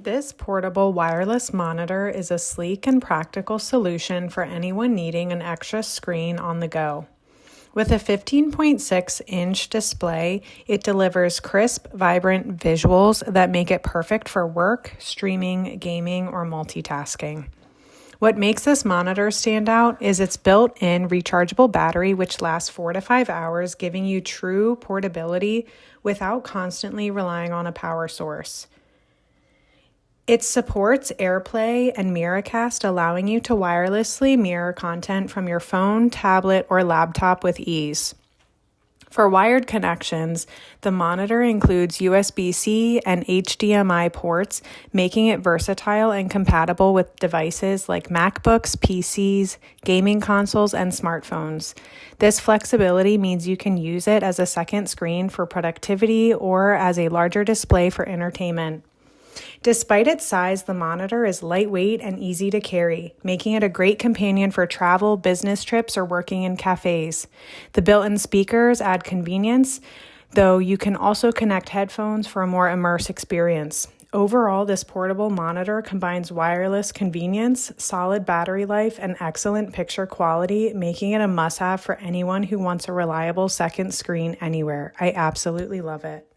This portable wireless monitor is a sleek and practical solution for anyone needing an extra screen on the go. With a 15.6-inch display, it delivers crisp, vibrant visuals that make it perfect for work, streaming, gaming, or multitasking. What makes this monitor stand out is its built-in rechargeable battery, which lasts 4 to 5 hours, giving you true portability without constantly relying on a power source. It supports AirPlay and Miracast, allowing you to wirelessly mirror content from your phone, tablet, or laptop with ease. For wired connections, the monitor includes USB-C and HDMI ports, making it versatile and compatible with devices like MacBooks, PCs, gaming consoles, and smartphones. This flexibility means you can use it as a second screen for productivity or as a larger display for entertainment. Despite its size, the monitor is lightweight and easy to carry, making it a great companion for travel, business trips, or working in cafes. The built-in speakers add convenience, though you can also connect headphones for a more immersive experience. Overall, this portable monitor combines wireless convenience, solid battery life, and excellent picture quality, making it a must-have for anyone who wants a reliable second screen anywhere. I absolutely love it.